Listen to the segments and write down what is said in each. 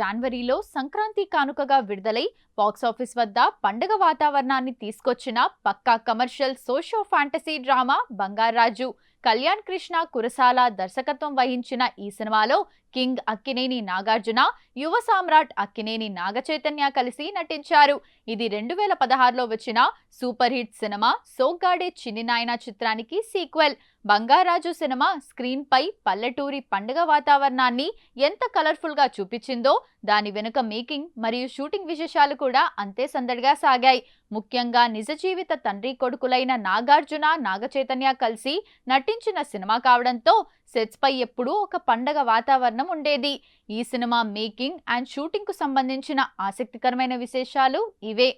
జనవరిలో సంక్రాంతి కానుకగా విడుదలై బాక్సాఫీస్ వద్ద పండుగ వాతావరణాన్ని తీసుకొచ్చిన పక్కా commercial socio fantasy drama Bangarraju. Kalyan Krishna Kurasala దర్శకత్వం వహించిన ఈ సినిమాలో కింగ్ అక్కినేని నాగార్జున, యువ సామ్రాట్ అక్కినేని నాగచైతన్య కలిసి నటించారు. ఇది 2016లో వచ్చిన super hit cinema Soggade Chinni నాయన చిత్రానికి సీక్వెల్. బంగారాజు సినిమా స్క్రీన్ పై పల్లెటూరి పండుగ వాతావరణాన్ని ఎంత కలర్ఫుల్ గా చూపించిందో దాని వెనుక మేకింగ్ మరియు షూటింగ్ విశేషాలు కూడా అంతే సందడిగా సాగాయి. ముఖ్యంగా నిజ జీవిత తండ్రి కొడుకులైన నాగార్జున, నాగచైతన్య కలిసి నటించిన సినిమా కావడంతో సెట్స్ పై ఎప్పుడూ ఒక పండగ వాతావరణం ఉండేది. ఈ సినిమా మేకింగ్ అండ్ షూటింగ్ కు సంబంధించిన ఆసక్తికరమైన విశేషాలు ఇవే.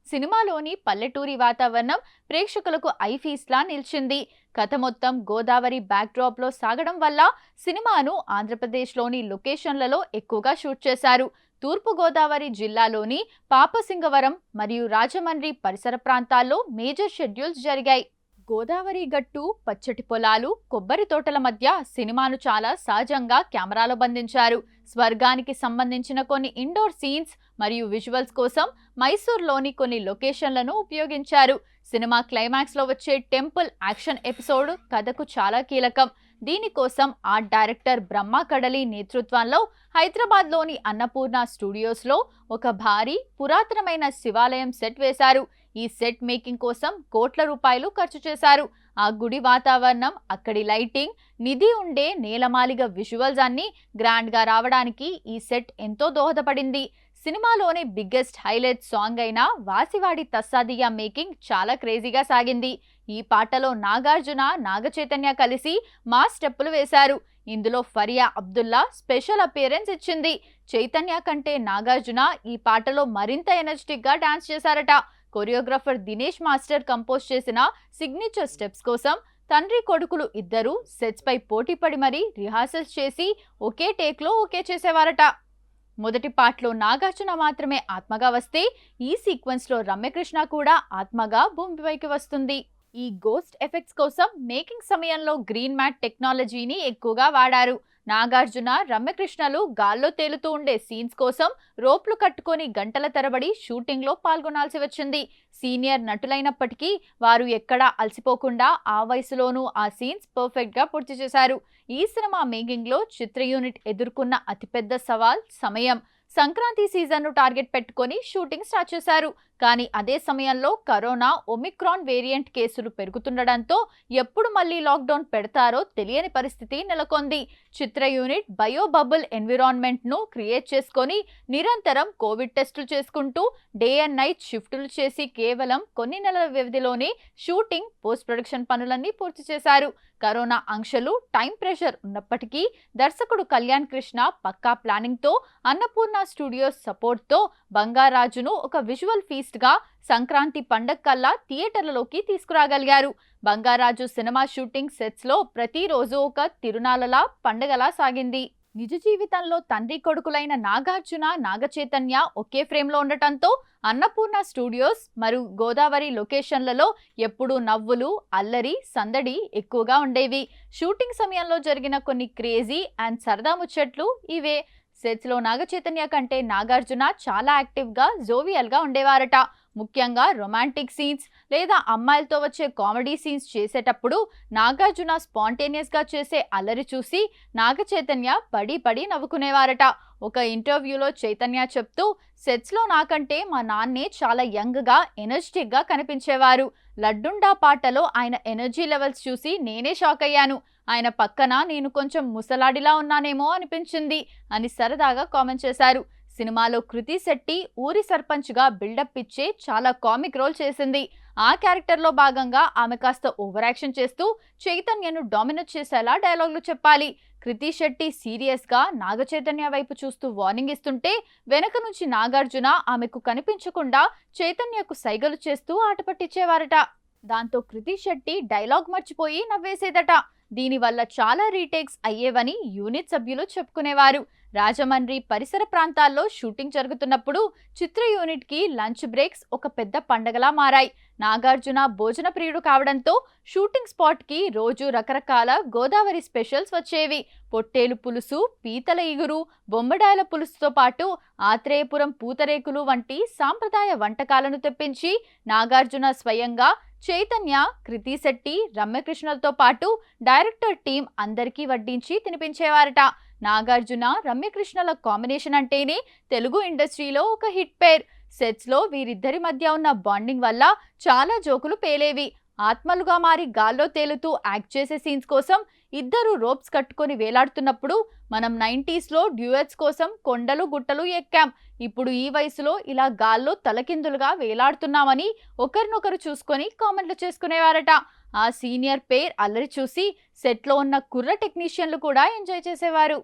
సినిమాలోని పల్లెటూరి వాతావరణం ప్రేక్షకులకు ఐఫీస్లా నిలిచింది. కథ మొత్తం గోదావరి బ్యాక్డ్రాప్ లో సాగడం వల్ల సినిమాను ఆంధ్రప్రదేశ్లోని లొకేషన్లలో ఎక్కువగా షూట్ చేశారు. తూర్పు గోదావరి జిల్లాలోని పాపసింగవరం మరియు రాజమండ్రి పరిసర ప్రాంతాల్లో మేజర్ షెడ్యూల్స్ జరిగాయి. గోదావరి గట్టు, పచ్చటి పొలాలు, కొబ్బరి తోటల మధ్య సినిమాను చాలా సహజంగా కెమెరాలో బంధించారు. స్వర్గానికి సంబంధించిన కొన్ని ఇండోర్ సీన్స్ మరియు విజువల్స్ కోసం మైసూర్లోని కొన్ని లొకేషన్లను ఉపయోగించారు. సినిమా క్లైమాక్స్ లో వచ్చే టెంపుల్ యాక్షన్ ఎపిసోడ్ కథకు చాలా కీలకం. దీనికోసం ఆర్ట్ డైరెక్టర్ బ్రహ్మ కడలి నేతృత్వంలో హైదరాబాద్లోని అన్నపూర్ణ స్టూడియోస్లో ఒక భారీ పురాతనమైన శివాలయం సెట్ వేశారు. ఈ సెట్ మేకింగ్ కోసం కోట్ల రూపాయలు ఖర్చు చేశారు. ఆ గుడి వాతావరణం, అక్కడి లైటింగ్, నిధి ఉండే నేలమాలిగ విజువల్స్ అన్నీ గ్రాండ్ గా రావడానికి ఈ సెట్ ఎంతో దోహదపడింది. సినిమాలోనే బిగ్గెస్ట్ హైలైట్ సాంగ్ అయిన వాసివాడి తస్సాదియా మేకింగ్ చాలా క్రేజీగా సాగింది. ఈ పాటలో నాగార్జున, నాగచైతన్య కలిసి మాస్ స్టెప్పులు వేశారు. ఇందులో ఫరియా అబ్దుల్లా స్పెషల్ అపియరెన్స్ ఇచ్చింది. చైతన్య కంటే నాగార్జున ఈ పాటలో మరింత ఎనర్జెటిక్ గా డాన్స్ చేశారట. కొరియోగ్రాఫర్ దినేష్ మాస్టర్ కంపోజ్ చేసిన సిగ్నేచర్ స్టెప్స్ కోసం తండ్రి కొడుకులు ఇద్దరు సెట్స్ పై పోటీపడి మరీ రిహార్సల్స్ చేసి ఒకే టేక్ లో ఓకే చేసేవారట. మొదటి పార్ట్లో నాగార్జున మాత్రమే ఆత్మగా వస్తే ఈ సీక్వెన్స్ లో రమ్యకృష్ణ కూడా ఆత్మగా భూమిపైకి వస్తుంది. ఈ గోస్ట్ ఎఫెక్ట్స్ కోసం మేకింగ్ సమయంలో గ్రీన్ మ్యాట్ టెక్నాలజీని ఎక్కువగా వాడారు. నాగార్జున, రమ్యకృష్ణలు గాల్లో తేలుతూ ఉండే సీన్స్ కోసం రోప్లు కట్టుకొని గంటల తరబడి షూటింగ్ లో పాల్గొనాల్సి వచ్చింది. సీనియర్ నటులైనప్పటికీ వారు ఎక్కడా అలసిపోకుండా ఆ వయసులోనూ ఆ సీన్స్ పర్ఫెక్ట్ గా పూర్తి చేశారు. ఈ సినిమా మేకింగ్ లో చిత్ర యూనిట్ ఎదుర్కొన్న అతిపెద్ద సవాల్ సమయం. సంక్రాంతి సీజన్ ను టార్గెట్ పెట్టుకొని షూటింగ్ స్టార్ట్ చేశారు. కానీ అదే సమయంలో కరోనా ఒమిక్రాన్ వేరియంట్ కేసులు పెరుగుతుండడంతో ఎప్పుడు మళ్ళీ లాక్డౌన్ పెడతారో తెలియని పరిస్థితి నెలకొంది. చిత్ర యూనిట్ బయో బబుల్ ఎన్విరాన్మెంట్ ను క్రియేట్ చేసుకొని నిరంతరం కోవిడ్ టెస్టులు చేసుకుంటూ డే అండ్ నైట్ షిఫ్టులు చేసి కేవలం కొన్ని నెలల వ్యవధిలోనే షూటింగ్, పోస్ట్ ప్రొడక్షన్ పనులన్నీ పూర్తి చేశారు. కరోనా ఆంక్షలు, టైం ప్రెషర్ ఉన్నప్పటికీ దర్శకుడు కళ్యాణ్ కృష్ణ పక్కా ప్లానింగ్ తో అన్నపూర్ణ స్టూడియోస్ సపోర్ట్ తో బంగారాజును ఒక విజువల్ ఫీస్ట్ గా సంక్రాంతి పండగ కల్లా థియేటర్లలోకి తీసుకురాగలిగారు. బంగారాజు సినిమా షూటింగ్ సెట్స్ లో ప్రతిరోజు ఒక తిరునాళ్ళలా పండగలా సాగింది. నిజ జీవితంలో తండ్రి కొడుకులైన నాగార్జున, నాగచైతన్య ఒకే ఫ్రేమ్ లో ఉండటంతో అన్నపూర్ణ స్టూడియోస్ మరియు గోదావరి లొకేషన్లలో ఎప్పుడూ నవ్వులు, అల్లరి, సందడి ఎక్కువగా ఉండేవి. షూటింగ్ సమయంలో జరిగిన కొన్ని క్రేజీ అండ్ సరదా ముచ్చట్లు ఇవే. సెట్స్ లో నాగచైతన్య కంటే నాగార్జున చాలా యాక్టివ్ గా, జోవియల్ గా ఉండేవారట. ముఖ్యంగా రొమాంటిక్ సీన్స్ లేదా అమ్మాయిలతో వచ్చే కామెడీ సీన్స్ చేసేటప్పుడు నాగార్జున స్పాంటేనియస్ గా చేసే అల్లరి చూసి నాగచైతన్య పడి పడి నవ్వుకునేవారట. ఒక ఇంటర్వ్యూలో చైతన్య చెప్తూ, సెట్స్ లో నాకంటే మా నాన్నే చాలా యంగ్ గా, ఎనర్జెటిక్ గా కనిపించేవారు. లడ్డుండా పాటలో ఆయన ఎనర్జీ లెవెల్స్ చూసి నేనే షాక్ అయ్యాను. ఆయన పక్కన నేను కొంచెం ముసలాడిలా ఉన్నానేమో అనిపించింది అని సరదాగా కామెంట్ చేశారు. సినిమాలో కృతి శెట్టి ఊరి సర్పంచ్ గా బిల్డప్ ఇచ్చే చాలా కామిక్ రోల్ చేసింది. ఆ క్యారెక్టర్ లో భాగంగా ఆమె కాస్త ఓవర్ యాక్షన్ చేస్తూ చైతన్యను డామినేట్ చేసేలా డైలాగులు చెప్పాలి. కృతి శెట్టి సీరియస్ గా నాగచైతన్య వైపు చూస్తూ వార్నింగ్ ఇస్తుంటే వెనక నుంచి నాగార్జున ఆమెకు కనిపించకుండా చైతన్యకు సైగలు చేస్తూ ఆట పట్టించేవారట. దాంతో కృతి శెట్టి డైలాగ్ మర్చిపోయి నవ్వేసేదట. దీనివల్ల చాలా రీటేక్స్ అయ్యేవని యూనిట్ సభ్యులు చెప్పుకునేవారు. రాజమండ్రి పరిసర ప్రాంతాల్లో షూటింగ్ జరుగుతున్నప్పుడు చిత్ర యూనిట్ కి లంచ్ బ్రేక్స్ ఒక పెద్ద పండగలా మారాయి. నాగార్జున భోజన ప్రియుడు కావడంతో షూటింగ్ స్పాట్ కి రోజు రకరకాల గోదావరి స్పెషల్స్ వచ్చేవి. పొట్టేలు పులుసు, పీతల ఇగురు, బొమ్మడాయల పులుసుతో పాటు ఆత్రేయపురం పూతరేకులు వంటి సాంప్రదాయ వంటకాలను తెప్పించి నాగార్జున స్వయంగా చైతన్య, కృతి శెట్టి, రమ్యకృష్ణలతో పాటు డైరెక్టర్ టీం అందరికీ వడ్డించి తినిపించేవారట. నాగార్జున, రమ్యకృష్ణల కాంబినేషన్ అంటేనే తెలుగు ఇండస్ట్రీలో ఒక హిట్ పేర్. సెట్స్ లో వీరిద్దరి మధ్య ఉన్న బాండింగ్ వల్ల చాలా జోకులు పేలేవి. ఆత్మలుగా మారి గాల్లో తేలుతూ యాక్ట్ చేసే సీన్స్ కోసం ఇద్దరు రోప్స్ కట్టుకొని వేలాడుతున్నప్పుడు మనం 90s లో డ్యూయట్స్ కోసం కొండలు గుట్టలు ఎక్కాం. ఇప్పుడు ఈ వయసులో ఇలా గాల్లో తలకిందులుగా వేలాడుతున్నామని ఒకరినొకరు చూసుకొని కామెంట్లు చేసుకునేవారట. ఆ సీనియర్ పేర్ అల్లరి చూసి సెట్లో ఉన్న కుర్ర టెక్నీషియన్లు కూడా ఎంజాయ్ చేసేవారు.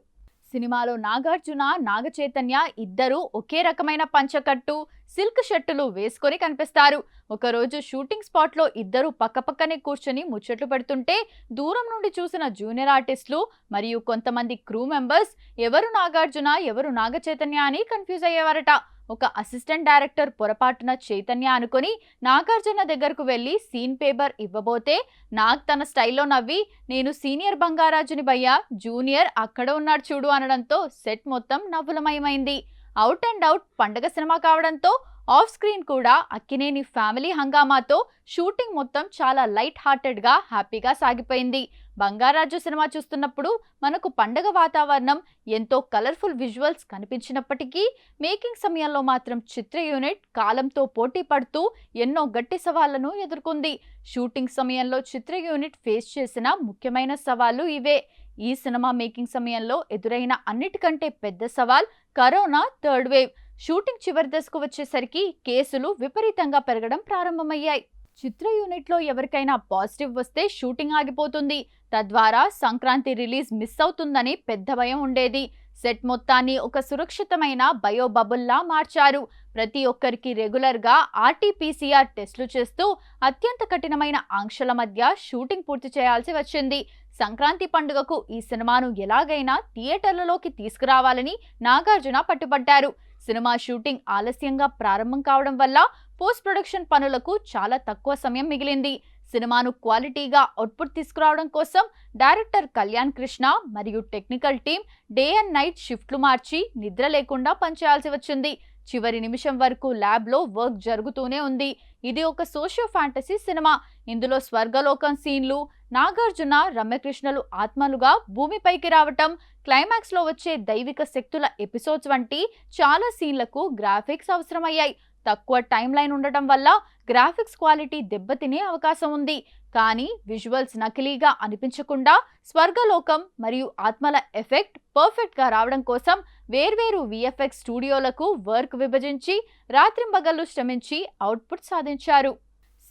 సినిమాలో నాగార్జున, నాగచైతన్య ఇద్దరు ఒకే రకమైన పంచకట్టు, సిల్క్ షర్టులు వేసుకొని కనిపిస్తారు. ఒకరోజు షూటింగ్ స్పాట్ లో ఇద్దరు పక్కపక్కనే కూర్చొని ముచ్చట్లు పెడుతుంటే దూరం నుండి చూసిన జూనియర్ ఆర్టిస్టులు మరియు కొంతమంది క్రూ మెంబర్స్ ఎవరు నాగార్జున, ఎవరు నాగచైతన్య అని కన్ఫ్యూజ్ అయ్యేవారట. ఒక అసిస్టెంట్ డైరెక్టర్ పొరపాటున చైతన్య అనుకొని నాగార్జున దగ్గరకు వెళ్లి సీన్ పేపర్ ఇవ్వబోతే నాగ్ తన స్టైల్లో నవ్వి, నేను సీనియర్ బంగారాజుని భయ్యా, జూనియర్ అక్కడ ఉన్నాడు చూడు అనడంతో సెట్ మొత్తం నవ్వులమయమైంది. అవుట్ అండ్ అవుట్ పండగ సినిమా కావడంతో ఆఫ్ స్క్రీన్ కూడా అక్కినేని ఫ్యామిలీ హంగామాతో షూటింగ్ మొత్తం చాలా లైట్ హార్టెడ్ గా హ్యాపీగా సాగిపోయింది. బంగారాజు సినిమా చూస్తున్నప్పుడు మనకు పండగ వాతావరణం, ఎంతో కలర్ఫుల్ విజువల్స్ కనిపించినప్పటికీ మేకింగ్ సమయంలో మాత్రం చిత్ర యూనిట్ కాలంతో పోటీ పడుతూ ఎన్నో గట్టి సవాళ్లను ఎదుర్కొంది. షూటింగ్ సమయంలో చిత్ర యూనిట్ ఫేస్ చేసిన ముఖ్యమైన సవాళ్లు ఇవే. ఈ సినిమా మేకింగ్ సమయంలో ఎదురైన అన్నిటికంటే పెద్ద సవాల్ కరోనా థర్డ్ వేవ్. షూటింగ్ చివరి దశకు వచ్చేసరికి కేసులు విపరీతంగా పెరగడం ప్రారంభమయ్యాయి. చిత్ర యూనిట్లో ఎవరికైనా పాజిటివ్ వస్తే షూటింగ్ ఆగిపోతుంది. తద్వారా సంక్రాంతి రిలీజ్ మిస్ అవుతుందని పెద్ద భయం ఉండేది. సెట్ మొత్తాన్ని ఒక సురక్షితమైన బయో బబుల్లా మార్చారు. ప్రతి ఒక్కరికి రెగ్యులర్గా ఆర్టీపీసీఆర్ టెస్టులు చేస్తూ అత్యంత కఠినమైన ఆంక్షల మధ్య షూటింగ్ పూర్తి చేయాల్సి వచ్చింది. సంక్రాంతి పండుగకు ఈ సినిమాను ఎలాగైనా థియేటర్లలోకి తీసుకురావాలని నాగార్జున పట్టుబట్టారు. సినిమా షూటింగ్ ఆలస్యంగా ప్రారంభం కావడం వల్ల పోస్ట్ ప్రొడక్షన్ పనులకు చాలా తక్కువ సమయం మిగిలింది. సినిమాను క్వాలిటీగా అవుట్పుట్ తీసుకురావడం కోసం డైరెక్టర్ కళ్యాణ్ కృష్ణ మరియు technical team day and night షిఫ్ట్లు మార్చి నిద్ర లేకుండా పనిచేయాల్సి వచ్చింది. చివరి నిమిషం వరకు ల్యాబ్లో వర్క్ జరుగుతూనే ఉంది. ఇది ఒక సోషియో ఫ్యాంటసీ సినిమా. ఇందులో స్వర్గలోకం సీన్లు, నాగార్జున, రమ్యకృష్ణలు ఆత్మలుగా భూమిపైకి రావటం, క్లైమాక్స్ లో వచ్చే దైవిక శక్తుల ఎపిసోడ్స్ వంటి చాలా సీన్లకు గ్రాఫిక్స్ అవసరమయ్యాయి. తక్కువ టైం లైన్ ఉండటం వల్ల గ్రాఫిక్స్ క్వాలిటీ దెబ్బతినే అవకాశం ఉంది. కానీ విజువల్స్ నకిలీగా అనిపించకుండా స్వర్గలోకం మరియు ఆత్మల ఎఫెక్ట్ పర్ఫెక్ట్ గా రావడం కోసం వేర్వేరు విఎఫ్ఎక్స్ స్టూడియోలకు వర్క్ విభజించి రాత్రింబగళ్ళు శ్రమించి అవుట్పుట్ సాధించారు.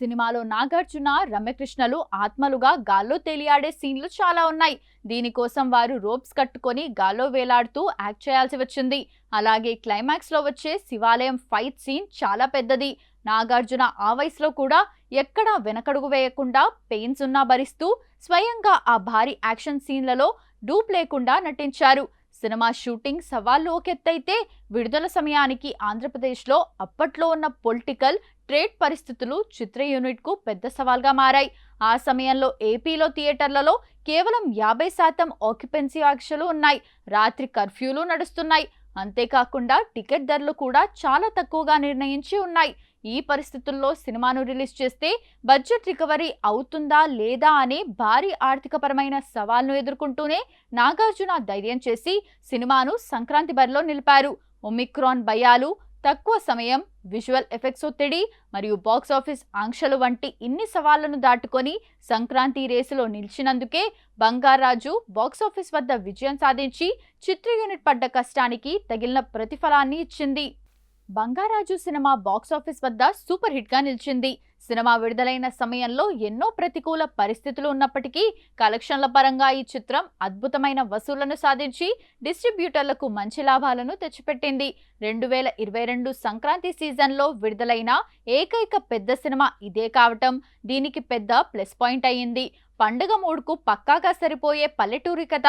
సినిమాలో నాగార్జున, రమ్యకృష్ణలు ఆత్మలుగా గాల్లో తేలియాడే సీన్లు చాలా ఉన్నాయి. దీనికోసం వారు రోప్స్ కట్టుకొని గాల్లో వేలాడుతూ యాక్ట్ చేయాల్సి వచ్చింది. అలాగే క్లైమాక్స్ లో వచ్చే శివాలయం ఫైట్ సీన్ చాలా పెద్దది. నాగార్జున ఆ వయసులో కూడా ఎక్కడా వెనకడుగు వేయకుండా పెయిన్స్ ఉన్నా భరిస్తూ స్వయంగా ఆ భారీ యాక్షన్ సీన్లలో డూప్ లేకుండా నటించారు. సినిమా షూటింగ్ సవాళ్లు ఒకెత్తైతే విడుదల సమయానికి ఆంధ్రప్రదేశ్లో అప్పట్లో ఉన్న పొలిటికల్, ట్రేడ్ పరిస్థితులు చిత్ర యూనిట్కు పెద్ద సవాల్గా మారాయి. ఆ సమయంలో ఏపీలో థియేటర్లలో కేవలం 50% ఆక్యుపెన్సీ ఆంక్షలు ఉన్నాయి. రాత్రి కర్ఫ్యూలు నడుస్తున్నాయి. అంతేకాకుండా టికెట్ ధరలు కూడా చాలా తక్కువగా నిర్ణయించి ఉన్నాయి. ఈ పరిస్థితుల్లో సినిమాను రిలీజ్ చేస్తే బడ్జెట్ రికవరీ అవుతుందా లేదా అనే భారీ ఆర్థికపరమైన సవాల్ను ఎదుర్కొంటూనే నాగార్జున ధైర్యం చేసి సినిమాను సంక్రాంతి బరిలో నిలిపారు. ఒమిక్రాన్ భయాలు, తక్కువ సమయం, విజువల్ ఎఫెక్ట్స్ ఒత్తిడి మరియు బాక్స్ ఆఫీస్ ఆంక్షలు వంటి ఇన్ని సవాళ్లను దాటుకొని సంక్రాంతి రేసులో నిలిచినందుకే బంగారాజు బాక్సాఫీస్ వద్ద విజయం సాధించి చిత్ర యూనిట్ పడ్డ కష్టానికి తగిలిన ప్రతిఫలాన్ని ఇచ్చింది. బంగారాజు సినిమా బాక్సాఫీస్ వద్ద సూపర్ హిట్ గా నిలిచింది. సినిమా విడుదలైన సమయంలో ఎన్నో ప్రతికూల పరిస్థితులు ఉన్నప్పటికీ కలెక్షన్ల పరంగా ఈ చిత్రం అద్భుతమైన వసూళ్లను సాధించి డిస్ట్రిబ్యూటర్లకు మంచి లాభాలను తెచ్చిపెట్టింది. 2022 సంక్రాంతి సీజన్లో విడుదలైన ఏకైక పెద్ద సినిమా ఇదే కావటం దీనికి పెద్ద ప్లస్ పాయింట్ అయ్యింది. పండుగ మూడ్కు పక్కాగా సరిపోయే పల్లెటూరి కథ,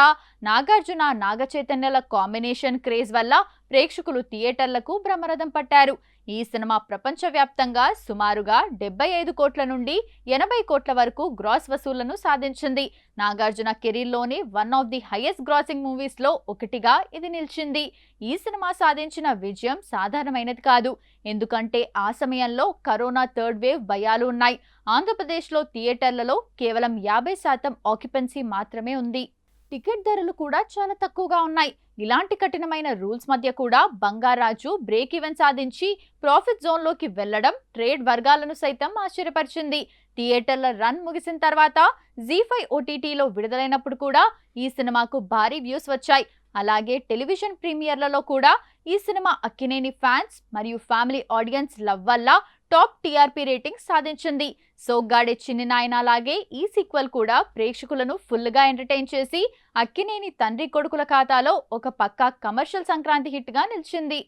నాగార్జున నాగచైతన్యల కాంబినేషన్ క్రేజ్ వల్ల ప్రేక్షకులు థియేటర్లకు బ్రహ్మరథం పట్టారు. ఈ సినిమా ప్రపంచవ్యాప్తంగా సుమారుగా 75 కోట్ల నుండి 80 కోట్ల వరకు గ్రాస్ వసూళ్లను సాధించింది. నాగార్జున కెరీర్లోనే one of the highest grossing movies లో ఒకటిగా ఇది నిలిచింది. ఈ సినిమా సాధించిన విజయం సాధారణమైనది కాదు. ఎందుకంటే ఆ సమయంలో కరోనా థర్డ్ వేవ్ భయాలు ఉన్నాయి. ఆంధ్రప్రదేశ్లో థియేటర్లలో కేవలం 50% ఆక్యుపెన్సీ మాత్రమే ఉంది. టికెట్ ధరలు కూడా చాలా తక్కువగా ఉన్నాయి. ఇలాంటి కఠినమైన రూల్స్ మధ్య కూడా బంగారాజు బ్రేక్ ఈవెన్ సాధించి ప్రాఫిట్ జోన్లోకి వెళ్లడం ట్రేడ్ వర్గాలను సైతం ఆశ్చర్యపరిచింది. థియేటర్ల రన్ ముగిసిన తర్వాత జీ5 ఓటీటీలో విడుదలైనప్పుడు కూడా ఈ సినిమాకు భారీ వ్యూస్ వచ్చాయి. అలాగే టెలివిజన్ ప్రీమియర్లలో కూడా ఈ సినిమా అక్కినేని ఫ్యాన్స్ మరియు ఫ్యామిలీ ఆడియన్స్ లవ్ వల్ల టాప్ టీఆర్పీ రేటింగ్ సాధించింది. సోగ్గాడే చిన్ని నాయన లాగే ఈ సీక్వెల్ కూడా ప్రేక్షకులను ఫుల్గా ఎంటర్టైన్ చేసి అక్కినేని తండ్రి కొడుకుల ఖాతాలో ఒక పక్కా కమర్షియల్ సంక్రాంతి హిట్ గా నిలిచింది.